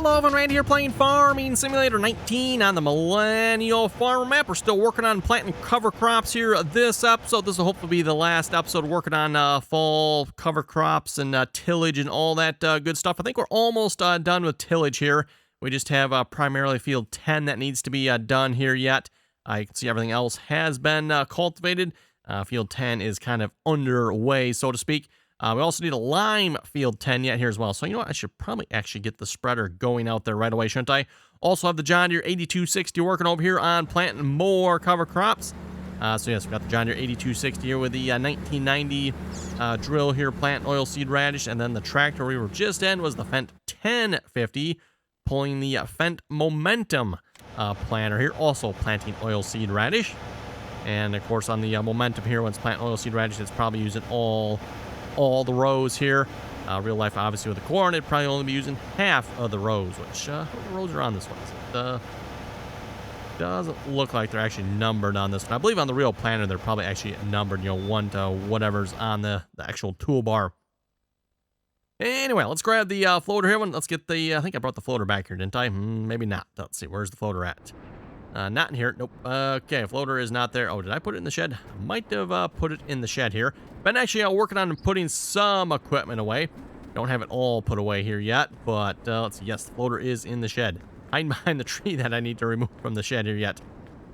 Hello, everyone, Randy here playing Farming Simulator 19 on the Millennial Farmer map. We're still working on planting cover crops here this episode. This will hopefully be the last episode working on fall cover crops and tillage and all that good stuff. I think we're almost done with tillage here. We just have primarily field 10 that needs to be done here yet. You can see everything else has been cultivated. Field 10 is kind of underway, so to speak. We also need a lime field 10 yet here as well. So, you know what? I should probably actually get the spreader going out there right away, shouldn't I? Also have the John Deere 8260 working over here on planting more cover crops. So, yes, we've got the John Deere 8260 here with the 1990 drill here, planting oilseed radish. And then the tractor we were just in was the Fendt 1050, pulling the Fendt Momentum planter here, also planting oilseed radish. And, of course, on the Momentum here, when it's planting oilseed radish, it's probably using all the rows here. Real life, obviously, with the corn, it'd probably only be using half of the rows, which, how many rows are on this one? It doesn't look like they're actually numbered on this one. I believe on the real planter, they're probably actually numbered, you know, 1 to whatever's on the actual toolbar. Anyway, let's grab the floater here. Let's get the, I think I brought the floater back here, didn't I? Maybe not. Let's see, where's the floater at? Not in here. Nope. Okay, floater is not there. Oh, did I put it in the shed? Might have put it in the shed here. Been actually working on putting some equipment away. Don't have it all put away here yet, but let's see. Yes, the floater is in the shed. Hiding behind the tree that I need to remove from the shed here yet.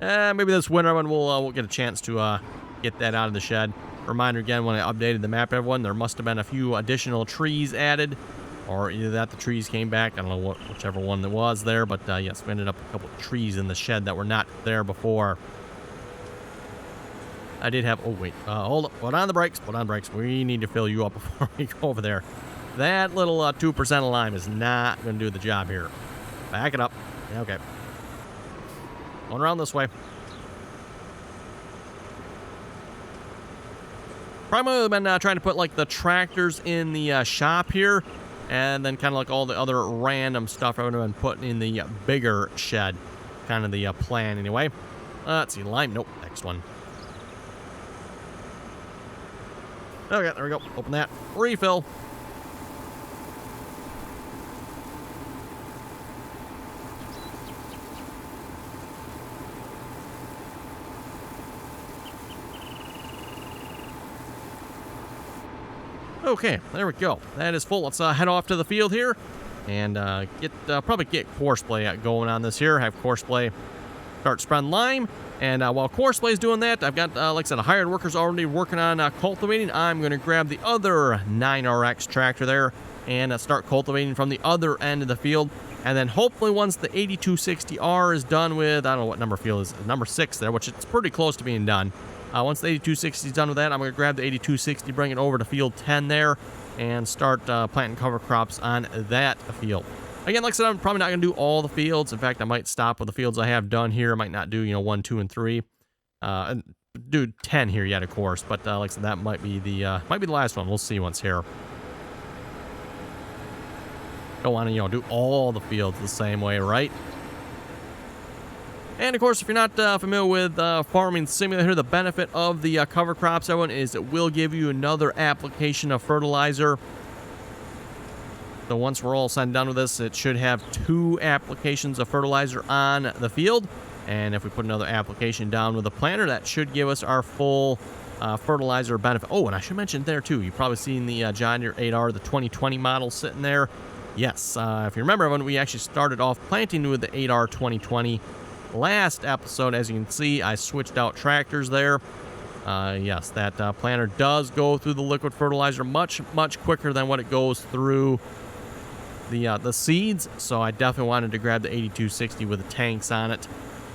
Maybe this winter one we'll get a chance to get that out of the shed. Reminder again, when I updated the map, everyone, there must have been a few additional trees added. Or either that the trees came back. I don't know whichever one that was there. But yes, we ended up with a couple of trees in the shed that were not there before. I did have... Oh, wait. Hold up. Put on the brakes. Put on brakes. We need to fill you up before we go over there. That little 2% of lime is not going to do the job here. Back it up. Okay. Going around this way. Primarily been trying to put like the tractors in the shop here. And then kind of like all the other random stuff I would have been putting in the bigger shed. Kind of the plan anyway. Let's see, lime. Nope, next one. Okay, there we go. Open that. Refill. Okay, there we go. That is full. Let's head off to the field here and probably get Courseplay going on this here. Have Courseplay start spreading lime. And while Courseplay is doing that, I've got, like I said, hired workers already working on cultivating. I'm going to grab the other 9RX tractor there and start cultivating from the other end of the field. And then hopefully once the 8260R is done with, I don't know what number field is, number 6 there, which it's pretty close to being done. Once the 8260 is done with that, I'm going to grab the 8260, bring it over to field 10 there, and start planting cover crops on that field. Again, like I said, I'm probably not going to do all the fields. In fact, I might stop with the fields I have done here. I might not do, 1, 2, and 3. And do 10 here yet, of course. But like I said, that might be the last one. We'll see once here. Don't want to, do all the fields the same way, right? And, of course, if you're not familiar with Farming Simulator, the benefit of the cover crops, everyone, is it will give you another application of fertilizer. So once we're all said and done with this, it should have 2 applications of fertilizer on the field. And if we put another application down with the planter, that should give us our full fertilizer benefit. Oh, and I should mention there, too, you've probably seen the John Deere 8R, the 2020 model sitting there. Yes, if you remember, when we actually started off planting with the 8R 2020, last episode, as you can see, I switched out tractors there. Yes, that planter does go through the liquid fertilizer much quicker than what it goes through the seeds. So I definitely wanted to grab the 8260 with the tanks on it.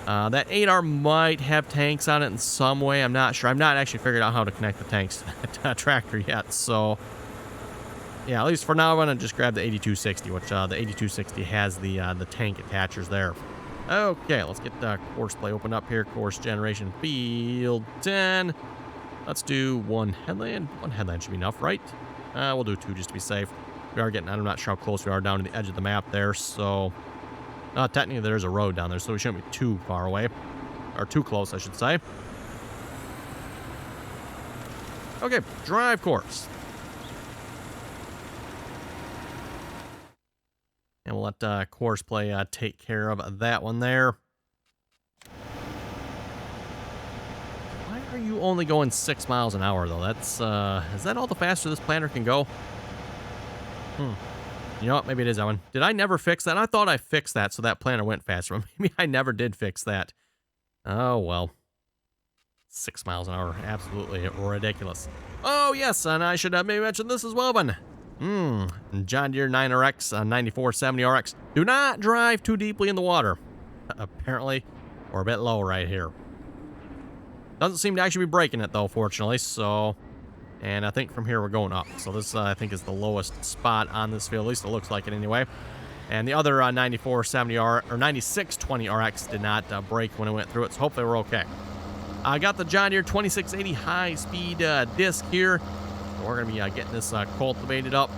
That 8R might have tanks on it in some way. I'm not sure. I've not actually figured out how to connect the tanks to that tractor yet. So yeah, at least for now, I'm going to just grab the 8260, which the 8260 has the tank attachers there. Okay, let's get Courseplay open up here. Course generation field 10. Let's do 1 headland. 1 headland should be enough, right? We'll do 2 just to be safe. We are getting, I'm not sure how close we are down to the edge of the map there, so technically there's a road down there, so we shouldn't be too far away. Or too close, I should say. Okay, drive course. And we'll let course play take care of that one there. Why are you only going 6 miles an hour, though? That's, is that all the faster this planter can go? You know what? Maybe it is that one. Did I never fix that? I thought I fixed that so that planter went faster. Maybe I never did fix that. Oh, well. 6 miles an hour. Absolutely ridiculous. Oh, yes, and I should maybe mention this as well, then. John Deere 9RX 9470RX. Do not drive too deeply in the water. Apparently, we're a bit low right here. Doesn't seem to actually be breaking it, though, fortunately, so... And I think from here we're going up. So this, I think, is the lowest spot on this field. At least it looks like it anyway. And the other 9620RX did not break when it went through it, so hopefully we're okay. I got the John Deere 2680 high-speed disc here. We're going to be getting this cultivated up.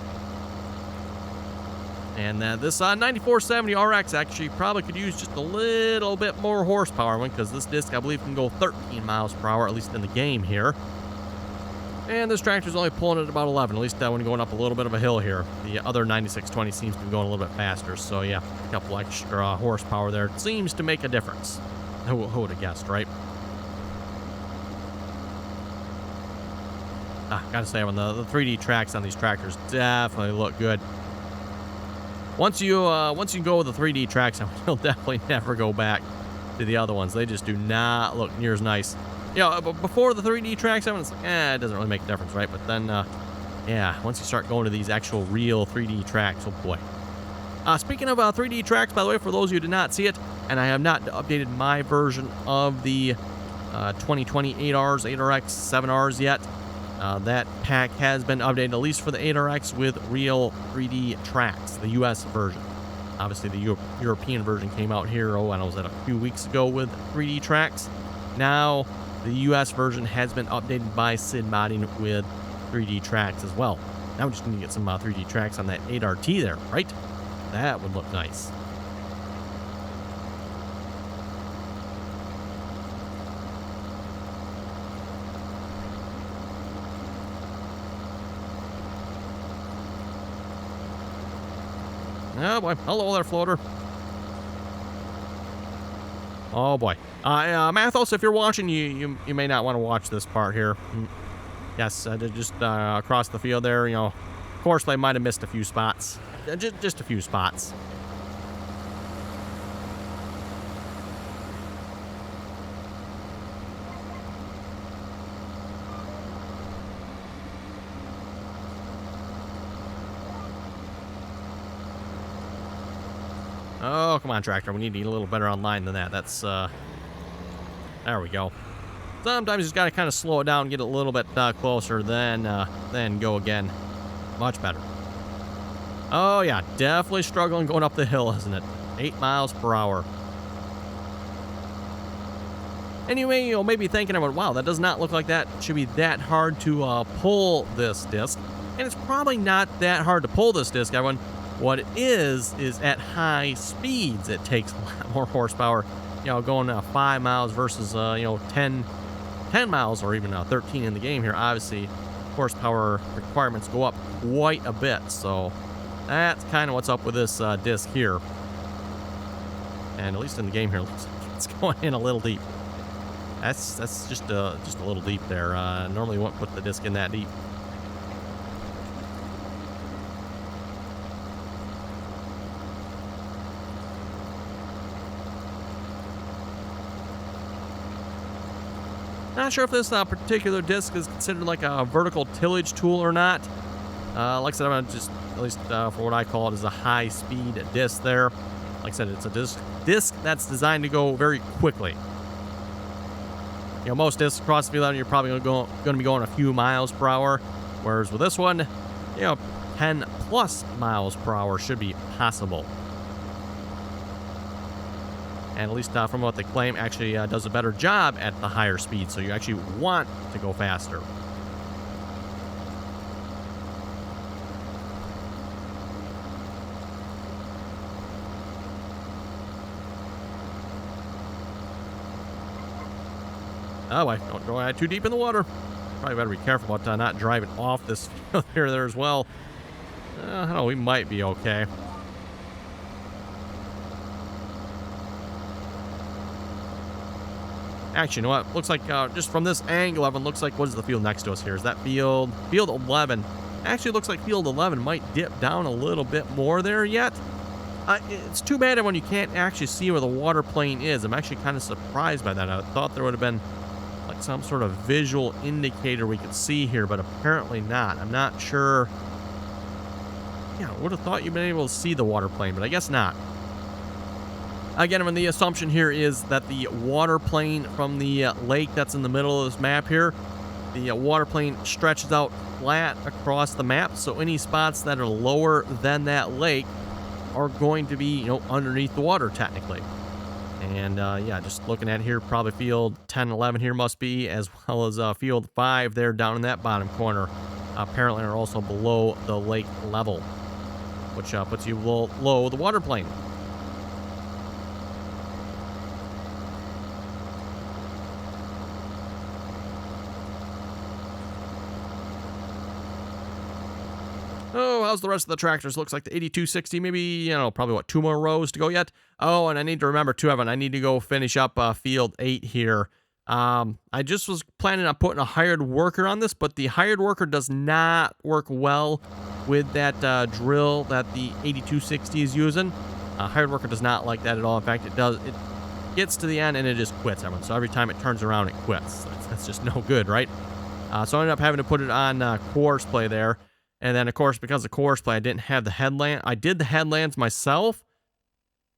And this 9470RX actually probably could use just a little bit more horsepower one, because this disc, I believe, can go 13 miles per hour, at least in the game here. And this tractor's only pulling at about 11, at least when going up a little bit of a hill here. The other 9620 seems to be going a little bit faster, so yeah, a couple extra horsepower there seems to make a difference. Who would have guessed, right? Gotta say, when the 3D tracks on these tractors definitely look good. Once you go with the 3D tracks, you'll definitely never go back to the other ones. They just do not look near as nice. You know, before the 3D tracks, it's like, it doesn't really make a difference, right? But then, yeah, once you start going to these actual real 3D tracks, oh boy. Speaking of 3D tracks, by the way, for those of you who did not see it, and I have not updated my version of the 2020 8Rs, 8RX, 7Rs yet. That pack has been updated, at least for the 8RX, with real 3D tracks, the US version. Obviously, the European version came out here, I was a few weeks ago with 3D tracks. Now, the US version has been updated by Sid Modding with 3D tracks as well. Now we just need to get some 3D tracks on that 8RT there, right? That would look nice. Oh boy, hello there, floater. Oh boy. Mathos, if you're watching, you may not want to watch this part here. Yes, just across the field there, of course they might have missed a few spots. Just a few spots. Oh, come on, tractor. We need to get a little better online than that. That's, there we go. Sometimes you just got to kind of slow it down and get a little bit closer, then go again. Much better. Oh, yeah, definitely struggling going up the hill, isn't it? 8 miles per hour. Anyway, you may be thinking about, wow, that does not look like that should be that hard to pull this disc. And it's probably not that hard to pull this disc, everyone. What it is at high speeds, it takes a lot more horsepower. Going 5 miles versus 10 miles or even 13 in the game here. Obviously, horsepower requirements go up quite a bit. So that's kind of what's up with this disc here. And at least in the game here, looks like it's going in a little deep. That's just a little deep there. Normally, you wouldn't put the disc in that deep. Not sure if this particular disc is considered like a vertical tillage tool or not. Like I said, I'm just, at least for what I call it, is a high-speed disc there. Like I said, it's a disc that's designed to go very quickly. Most discs across the field, you're probably going to be going a few miles per hour, whereas with this one, 10 plus miles per hour should be possible. And at least from what they claim, actually does a better job at the higher speed, so you actually want to go faster. Oh, wait, don't go too deep in the water. Probably better be careful about not driving off this field here there as well. I don't know, we might be okay. Actually, you know what? Looks like, just from this angle, everyone looks like, what is the field next to us here? Is that field 11? Actually, looks like field 11 might dip down a little bit more there yet. It's too bad when you can't actually see where the water plane is. I'm actually kind of surprised by that. I thought there would have been like some sort of visual indicator we could see here, but apparently not. I'm not sure. Yeah, I would have thought you'd been able to see the water plane, but I guess not. Again, when the assumption here is that the water plane from the lake that's in the middle of this map here, the water plane stretches out flat across the map, so any spots that are lower than that lake are going to be, you know, underneath the water technically. And yeah, just looking at here, probably field 10, 11 here must be, as well as field 5 there down in that bottom corner. Apparently are also below the lake level, which puts you below the water plane. Oh, how's the rest of the tractors? Looks like the 8260, maybe, you know, probably, what, 2 more rows to go yet? Oh, and I need to remember, too, Evan, I need to go finish up field 8 here. I just was planning on putting a hired worker on this, but the hired worker does not work well with that drill that the 8260 is using. Hired worker does not like that at all. In fact, it gets to the end and it just quits, everyone. So every time it turns around, it quits. That's just no good, right? So I ended up having to put it on course play there. And then, of course, because of course play, I didn't have the headland. I did the headlands myself,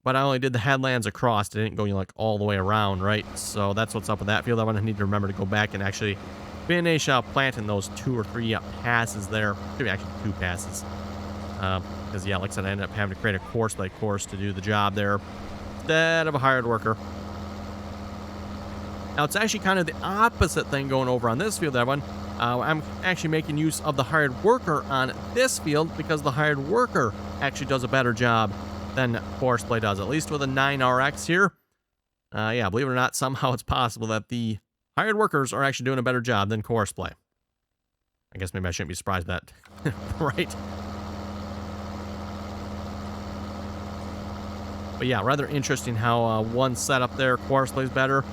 but I only did the headlands across. I didn't go, you know, like all the way around, right? So that's what's up with that field. I need to remember to go back and actually finish planting those 2 or 3 passes there. Maybe actually 2 passes. Because, yeah, like I said, I ended up having to create a course play course to do the job there instead of a hired worker. Now, it's actually kind of the opposite thing going over on this field, everyone. I'm actually making use of the hired worker on this field because the hired worker actually does a better job than course play does, at least with a 9RX here. Yeah, believe it or not, somehow it's possible that the hired workers are actually doing a better job than course play. I guess maybe I shouldn't be surprised by that, right? But yeah, rather interesting how one setup there, course plays better.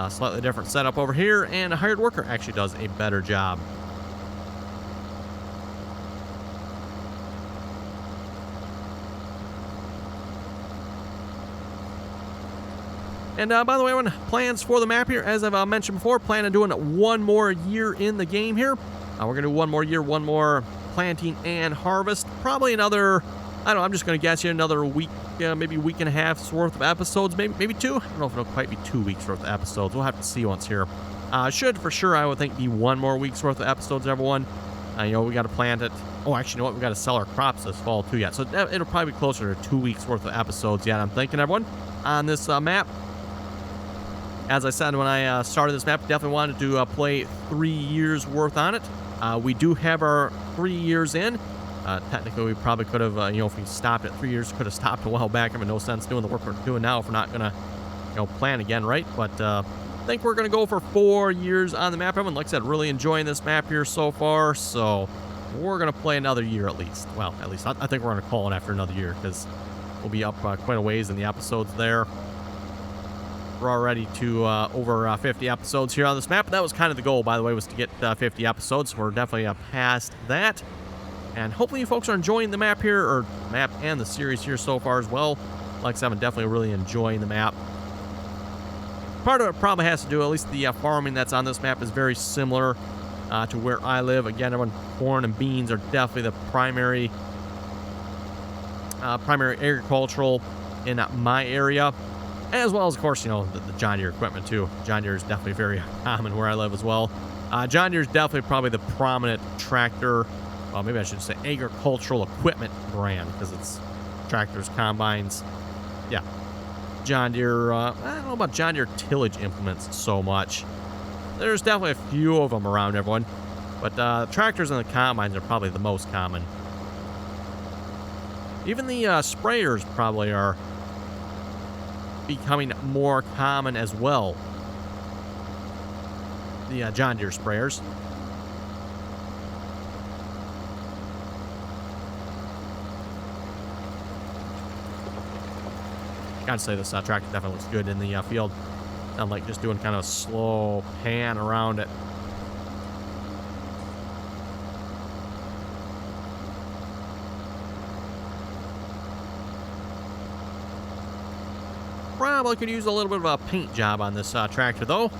Slightly different setup over here, and a hired worker actually does a better job. And by the way, everyone, plans for the map here, as I've mentioned before, plan on doing 1 more year in the game here. We're going to do 1 more year, 1 more planting and harvest. Probably another, I don't know, I'm just going to guess here, another week, maybe week and a half's worth of episodes, maybe 2. I don't know if it'll quite be 2 weeks worth of episodes. We'll have to see once here. Should for sure, I would think, be 1 more week's worth of episodes, everyone. You know, we got to plant it. Oh, actually, you know what? We got to sell our crops this fall too yet. So it'll probably be closer to 2 weeks worth of episodes yet, I'm thinking, everyone, on this map. As I said when I started this map, definitely wanted to play 3 years worth on it. We do have our 3 years in. Technically, we probably could have, you know, if we stopped at 3 years, could have stopped a while back. I mean, no sense doing the work we're doing now if we're not going to, you know, plan again, right? But I think we're going to go for 4 years on the map. Everyone, like I said, really enjoying this map here so far. So we're going to play another year at least. Well, at least I think we're going to call it after another year because we'll be up quite a ways in the episodes there. We're already to over 50 episodes here on this map. That was kind of the goal, by the way, was to get 50 episodes. We're definitely past that. And hopefully you folks are enjoying the map here, or map and the series here so far as well. Like I said, I'm definitely really enjoying the map. Part of it probably has to do, at least the farming that's on this map is very similar to where I live. Again, everyone, corn and beans are definitely the primary agricultural in my area. As well as, of course, you know, the John Deere equipment, too. John Deere is definitely very common where I live as well. John Deere is definitely probably the prominent tractor, well, maybe I should say agricultural equipment brand, because it's tractors, combines. Yeah. John Deere, I don't know about John Deere tillage implements so much. There's definitely a few of them around, everyone. But tractors and the combines are probably the most common. Even the sprayers probably are becoming more common as well. The John Deere sprayers. Gotta say, this tractor definitely looks good in the field. I'm like just doing kind of a slow pan around it. Probably could use a little bit of a paint job on this tractor, though.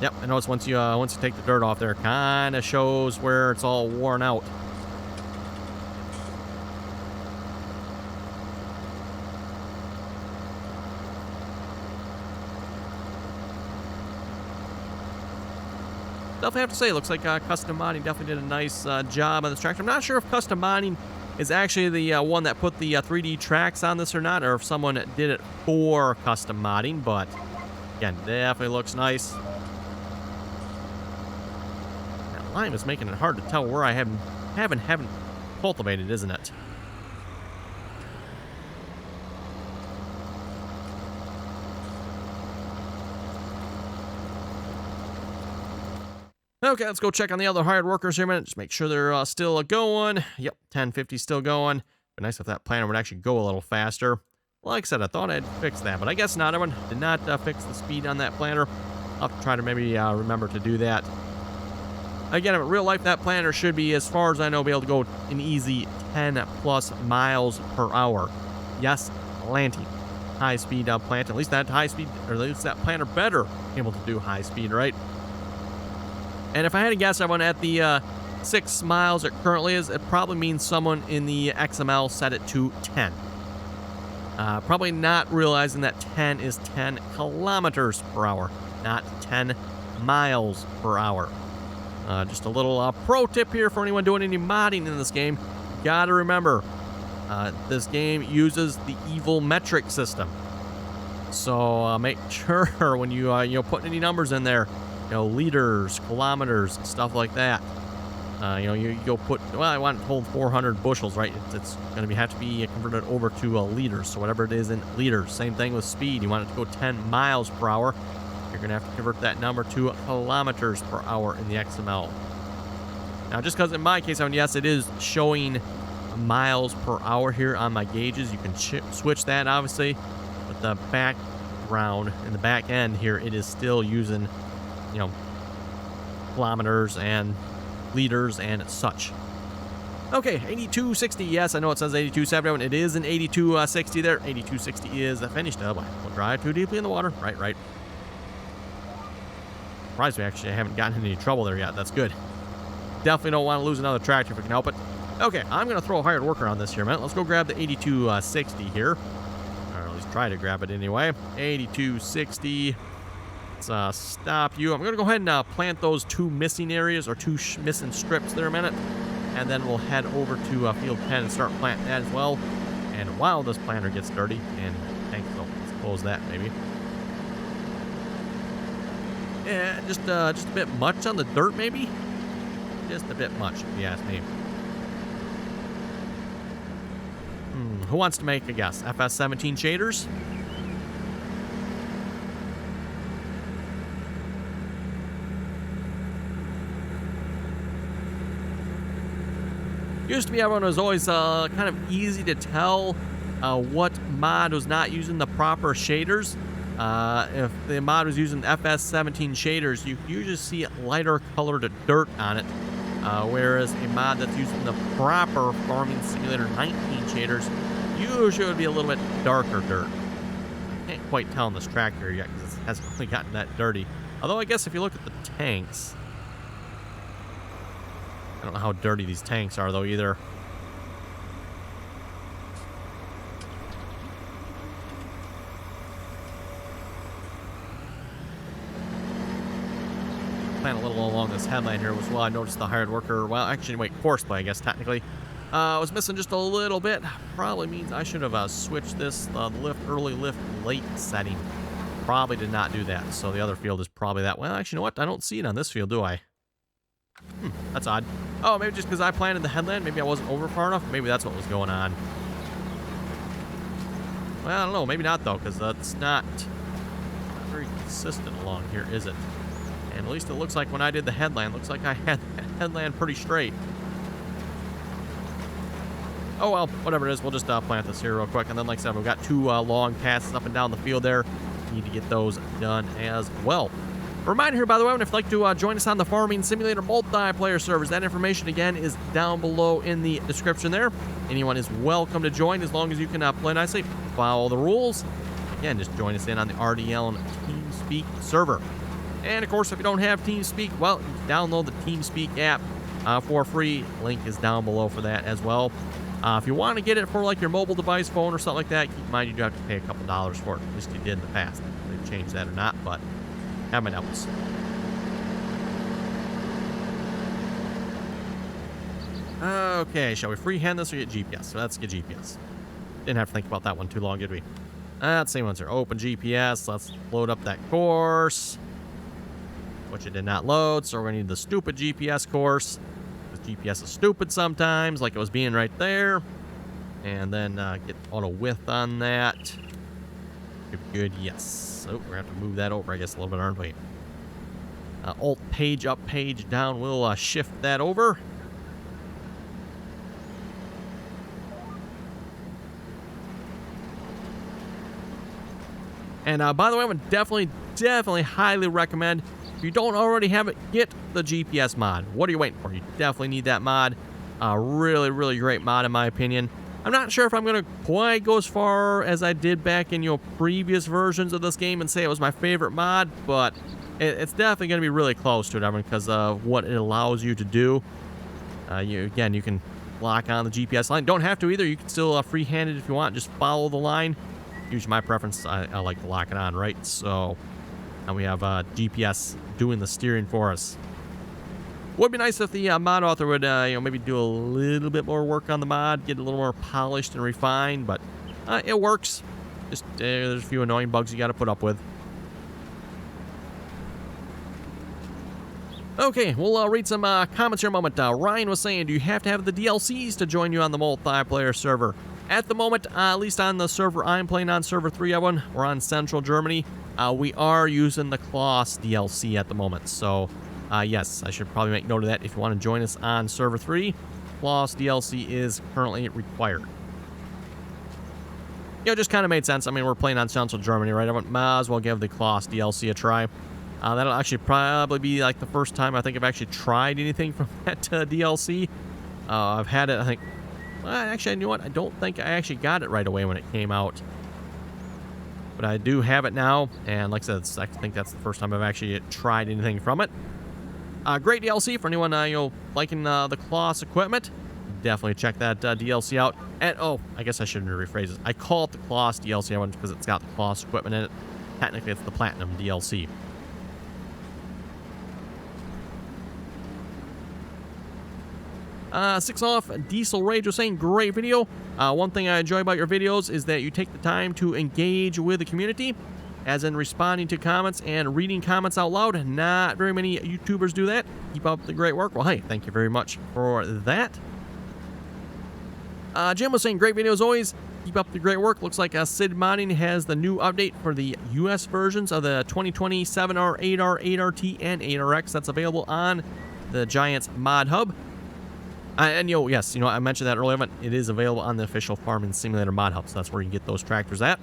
Yep, I notice once you take the dirt off there, it kind of shows where it's all worn out. Definitely have to say, it looks like Custom Modding definitely did a nice job on this tractor. I'm not sure if Custom Modding is actually the one that put the 3D tracks on this or not, or if someone did it for Custom Modding, but again, definitely looks nice. That lime is making it hard to tell where I haven't cultivated, isn't it? Okay, let's go check on the other hired workers here a minute. Just make sure they're still going. Yep, 1050 still going. But nice if that planter would actually go a little faster. Like I said, I thought I'd fix that, but I guess not. Everyone did not fix the speed on that planter. I'll have to try to maybe remember to do that. Again, in real life, that planter should be, as far as I know, be able to go an easy 10 plus miles per hour. Yes, planting. High speed plant. At least that high speed, or at least that planter better able to do high speed, right? And if I had to guess, everyone, at the 6 miles it currently is, it probably means someone in the XML set it to 10. Probably not realizing that 10 is 10 kilometers per hour, not 10 miles per hour. Just a little pro tip here for anyone doing any modding in this game. Gotta remember, this game uses the evil metric system. So make sure when you put any numbers in there, liters, kilometers, stuff like that. You'll put, well, I want to hold 400 bushels, right? It's going to have to be converted over to liters. So whatever it is in liters. Same thing with speed. You want it to go 10 miles per hour. You're going to have to convert that number to kilometers per hour in the XML. Now, just because in my case, yes, it is showing miles per hour here on my gauges. You can switch that, obviously. But the background and the back end here, it is still using kilometers and liters and such. Okay, 8260. Yes, I know it says 8270. It is an 8260 there. 8260 is finished. Won't drive too deeply in the water. Right. Surprised we actually haven't gotten into any trouble there yet. That's good. Definitely don't want to lose another tractor if we can help it. Okay, I'm going to throw a hired worker on this here a minute. Let's go grab the 8260 here. Or at least try to grab it anyway. 8260. Stop you. I'm going to go ahead and plant those 2 missing areas, or 2 missing strips there a minute. And then we'll head over to field 10 and start planting that as well. And while this planter gets dirty, and let's close that maybe. Yeah, just a bit much on the dirt maybe. Just a bit much, if you ask me. Who wants to make a guess? FS17 shaders? Used to be everyone was always kind of easy to tell what mod was not using the proper shaders. If the mod was using FS17 shaders, you usually see lighter colored dirt on it, whereas a mod that's using the proper Farming Simulator 19 shaders usually would be a little bit darker dirt. I can't quite tell on this tractor yet because it hasn't really gotten that dirty. Although I guess if you look at the tanks, I don't know how dirty these tanks are, though, either. Plant a little along this headline here as well. I noticed the hired worker, well, actually, wait, horseplay, I guess, technically, was missing just a little bit. Probably means I should have switched this lift early, lift late setting. Probably did not do that, so the other field is probably that. Well, actually, you know what? I don't see it on this field, do I? That's odd. Oh, maybe just because I planted the headland, maybe I wasn't over far enough. Maybe that's what was going on. Well, I don't know. Maybe not, though, because that's not very consistent along here, is it? And at least it looks like when I did the headland, looks like I had the headland pretty straight. Oh, well, whatever it is, we'll just plant this here real quick. And then, like I said, we've got 2 long passes up and down the field there. need to get those done as well. Reminder here, by the way, if you'd like to join us on the Farming Simulator multiplayer servers, that information, again, is down below in the description there. Anyone is welcome to join as long as you can play nicely, follow the rules. Again, just join us in on the RDAllen TeamSpeak server. And, of course, if you don't have TeamSpeak, well, you can download the TeamSpeak app for free. Link is down below for that as well. If you want to get it for, like, your mobile device, phone, or something like that, keep in mind you do have to pay a couple dollars for it. At least you did in the past. They've changed that or not, but have my notes. Okay, shall we freehand this or get GPS? So let's get GPS. Didn't have to think about that one too long, did we? Let's see, ones here. Open GPS. Let's load up that course, which it did not load, so we're going to need the stupid GPS course, because GPS is stupid sometimes, like it was being right there. And then get auto width on that. Good, yes. Oh, we're going to have to move that over, I guess, a little bit, aren't we? Alt page up, page down. We'll shift that over. And by the way, I would definitely highly recommend, if you don't already have it, get the GPS mod. What are you waiting for? You definitely need that mod. Really great mod in my opinion. I'm not sure if I'm going to quite go as far as I did back in previous versions of this game and say it was my favorite mod, but it's definitely going to be really close to it, Evan, because of what it allows you to do. You can lock on the GPS line. Don't have to either. You can still freehand it if you want. Just follow the line. Usually my preference, I like to lock it on, right? So, and we have GPS doing the steering for us. Would be nice if the mod author would, maybe do a little bit more work on the mod, get a little more polished and refined, but it works. Just there's a few annoying bugs you got to put up with. Okay, we'll read some comments here in a moment. Ryan was saying, do you have to have the DLCs to join you on the multiplayer server? At the moment, at least on the server I'm playing on, server 3 of one, we're on Central Germany. We are using the Kloss DLC at the moment, so yes, I should probably make note of that. If you want to join us on server 3, Kloss DLC is currently required. It just kind of made sense. I mean, we're playing on Central Germany, right? I might as well give the Kloss DLC a try. That'll actually probably be like the first time I think I've actually tried anything from that DLC. I've had it, I think. Well, actually, you know what? I don't think I actually got it right away when it came out. But I do have it now, and like I said, I think that's the first time I've actually tried anything from it. Great DLC for anyone liking the Kloss equipment. Definitely check that DLC out. And oh, I guess I shouldn't rephrase it. I call it the Kloss DLC because it's got the Kloss equipment in it. Technically, it's the Platinum DLC. Six Off Diesel Rage was saying, great video. One thing I enjoy about your videos is that you take the time to engage with the community, as in responding to comments and reading comments out loud. Not very many YouTubers do that. Keep up the great work. Well, hey, thank you very much for that. Jim was saying, great video as always. Keep up the great work. Looks like Sid Modding has the new update for the US versions of the 2020 7R, 8R, 8RT, and 8RX. That's available on the Giants Mod Hub. And yes, I mentioned that earlier, but it is available on the official Farming Simulator Mod Hub, so that's where you can get those tractors at.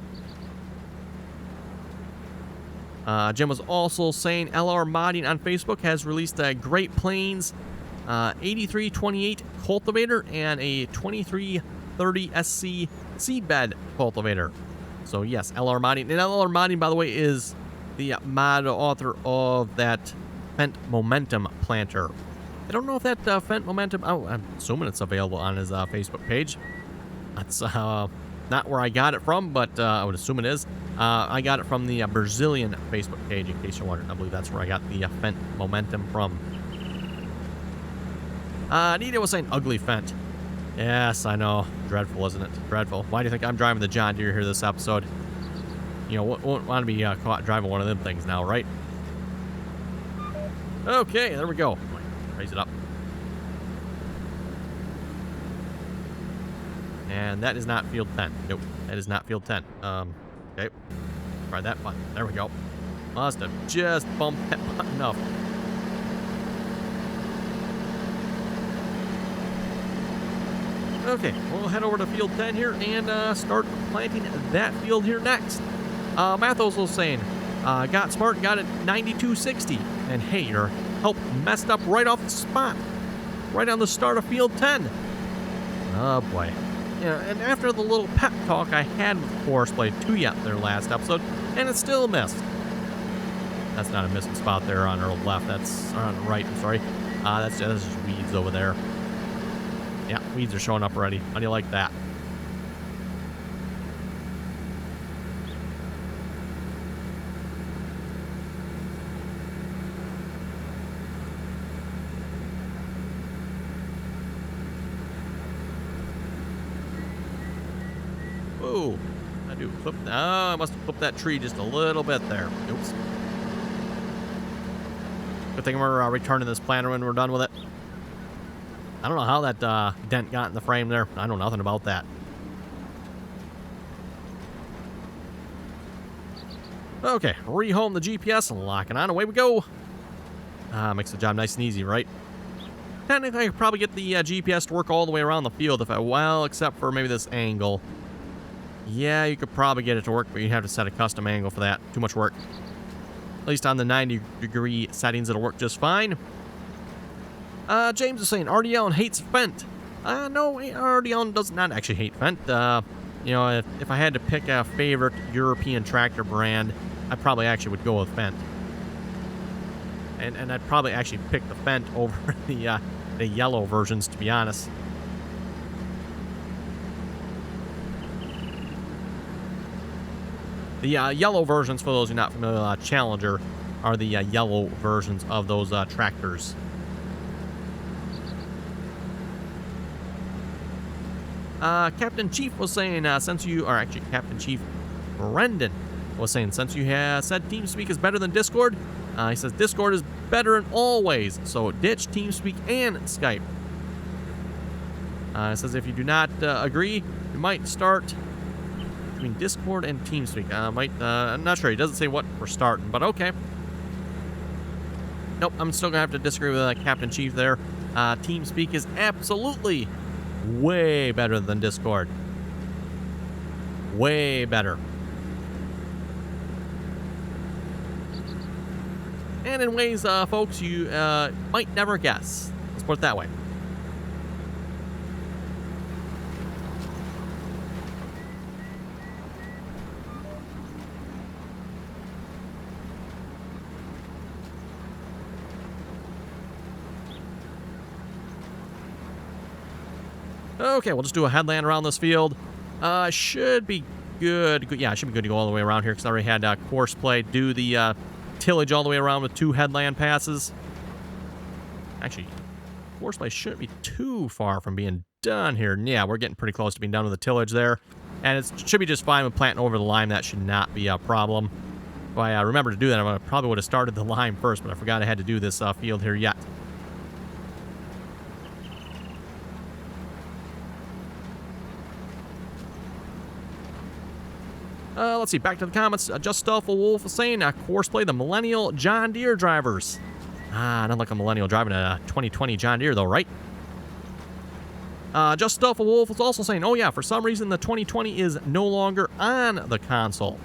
Jim was also saying LR Modding on Facebook has released a Great Plains 8328 cultivator and a 2330 SC seedbed cultivator. So yes, LR Modding. And LR Modding, by the way, is the mod author of that Fendt Momentum planter. I don't know if that Fendt Momentum... Oh, I'm assuming it's available on his Facebook page. That's not where I got it from, but I would assume it is. I got it from the Brazilian Facebook page, in case you're wondering. I believe that's where I got the Fendt Momentum from. Nita was saying, ugly Fendt. Yes, I know. Dreadful, isn't it? Dreadful. Why do you think I'm driving the John Deere here this episode? Won't want to be caught driving one of them things now, right? Okay, there we go. Raise it up. And that is not field 10. Nope, that is not field 10. Okay. Try that button. There we go. Must have just bumped that button up. Okay, we'll head over to field 10 here and start planting that field here next. Mathos was saying, got smart and got it 9260. And hey, your help messed up right off the spot. Right on the start of field 10. Oh boy. Yeah, and after the little pep talk I had with Course Play 2 yet their last episode, and it still missed. That's not a missing spot there on our left. That's on the right, I'm sorry. That's just weeds over there. Yeah, weeds are showing up already. How do you like that? Whoa. I do clip. Oh, I must have clipped that tree just a little bit there. Oops. Good thing we're returning this planter when we're done with it. I don't know how that dent got in the frame there. I know nothing about that. Okay, rehome the GPS and lock it on. Away we go. Makes the job nice and easy, right? Technically, I could probably get the GPS to work all the way around the field if I, well, except for maybe this angle. Yeah, you could probably get it to work, but you'd have to set a custom angle for that. Too much work. At least on the 90-degree settings, it'll work just fine. James is saying, RDAllen hates Fendt. No, RDAllen does not actually hate Fendt. You know, if I had to pick a favorite European tractor brand, I probably actually would go with Fendt. And I'd probably actually pick the Fendt over the yellow versions, to be honest. The yellow versions, for those who are not familiar with Challenger, are the yellow versions of those tractors. Captain Chief was saying, Captain Chief Brendan was saying, since you have said TeamSpeak is better than Discord, he says Discord is better in all ways, so ditch TeamSpeak and Skype. It says if you do not agree, you might start between Discord and TeamSpeak. I'm not sure. He doesn't say what we're starting, but okay. Nope, I'm still gonna have to disagree with Captain Chief there. TeamSpeak is absolutely way better than Discord. Way better. And in ways, folks, you might never guess. Let's put it that way. Okay, we'll just do a headland around this field. Should be good. Yeah, should be good to go all the way around here because I already had Course Play do the tillage all the way around with 2 headland passes. Actually, Course Play shouldn't be too far from being done here. Yeah, we're getting pretty close to being done with the tillage there. And it should be just fine with planting over the lime. That should not be a problem. If I remember to do that, I probably would have started the lime first, but I forgot I had to do this field here yet. Let's see, back to the comments. Just Awful Wolf was saying, Course Play the Millennial John Deere drivers. Not like a Millennial driving a 2020 John Deere, though, right? Just Awful Wolf was also saying, oh yeah, for some reason the 2020 is no longer on the console.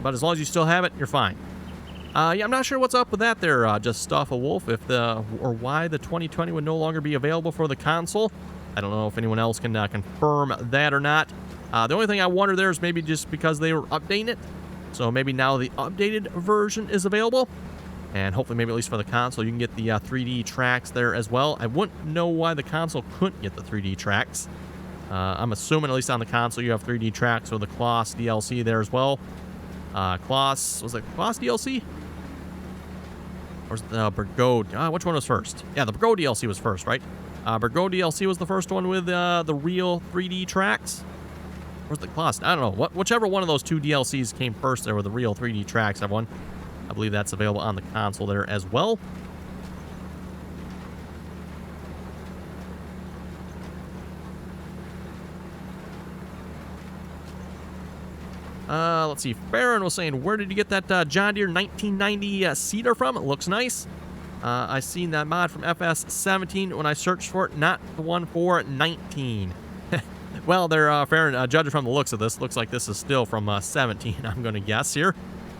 But as long as you still have it, you're fine. Yeah, I'm not sure what's up with that there, Just Awful Wolf, or why the 2020 would no longer be available for the console. I don't know if anyone else can confirm that or not. The only thing I wonder there is maybe just because they were updating it. So maybe now the updated version is available. And hopefully maybe at least for the console you can get the 3D tracks there as well. I wouldn't know why the console couldn't get the 3D tracks. I'm assuming at least on the console you have 3D tracks with the Kloss DLC there as well. Kloss, was it Kloss DLC? Or was it the Burgo? Which one was first? Yeah, the Burgo DLC was first, right? Burgo DLC was the first one with the real 3D tracks. Where's the Kloss? I don't know. Whichever one of those 2 DLCs came first there with the real 3D tracks, everyone. I believe that's available on the console there as well. Let's see. Farron was saying, where did you get that John Deere 1990 seeder from? It looks nice. I seen that mod from FS17 when I searched for it, not the one for 19. Well, they're fair, judging from the looks of this. Looks like this is still from 17, I'm going to guess here.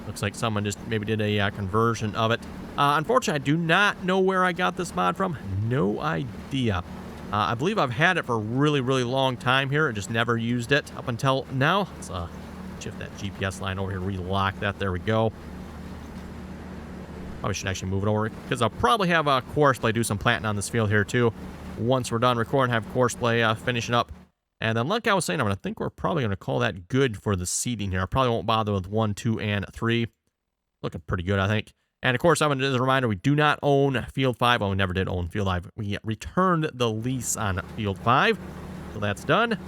Looks like someone just maybe did a conversion of it. Unfortunately, I do not know where I got this mod from. No idea. I believe I've had it for a really, really long time here. I just never used it up until now. Let's shift that GPS line over here, relock that. There we go. Probably should actually move it over because I'll probably have a Courseplay do some planting on this field here too. Once we're done recording, have Courseplay finish it up. And then like I was saying, I think we're probably going to call that good for the seeding here. I probably won't bother with 1, 2, and 3. Looking pretty good, I think. And of course, as a reminder, we do not own Field 5. Well, we never did own Field 5. We returned the lease on Field 5. So that's done.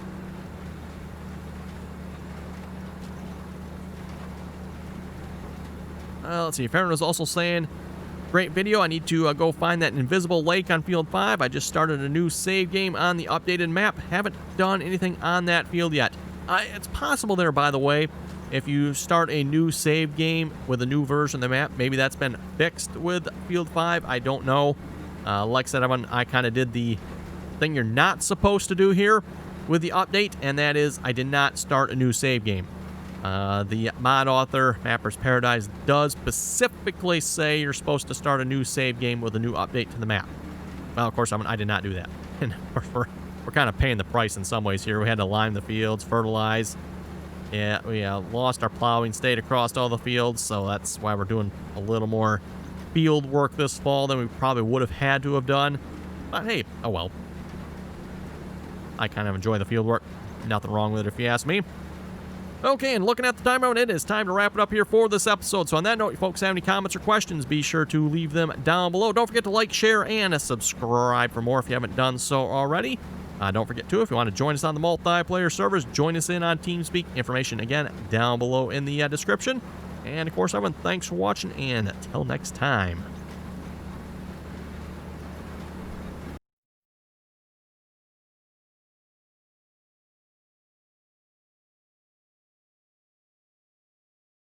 Let's see. Farron was also saying, great video. I need to go find that invisible lake on Field 5. I just started a new save game on the updated map. Haven't done anything on that field yet. It's possible there, by the way, if you start a new save game with a new version of the map, maybe that's been fixed with Field 5. I don't know. Like I said, I kind of did the thing you're not supposed to do here with the update, and that is I did not start a new save game. The mod author, Mapper's Paradise, does specifically say you're supposed to start a new save game with a new update to the map. Well, of course, I did not do that. And we're kind of paying the price in some ways here. We had to lime the fields, fertilize. Yeah, we lost our plowing, stayed across all the fields, so that's why we're doing a little more field work this fall than we probably would have had to have done. But hey, oh well. I kind of enjoy the field work. Nothing wrong with it if you ask me. Okay, and looking at the timer, it is time to wrap it up here for this episode. So on that note, if folks have any comments or questions, be sure to leave them down below. Don't forget to like, share, and subscribe for more if you haven't done so already. Don't forget, too, if you want to join us on the multiplayer servers, join us in on TeamSpeak. Information, again, down below in the description. And, of course, everyone, thanks for watching, and until next time.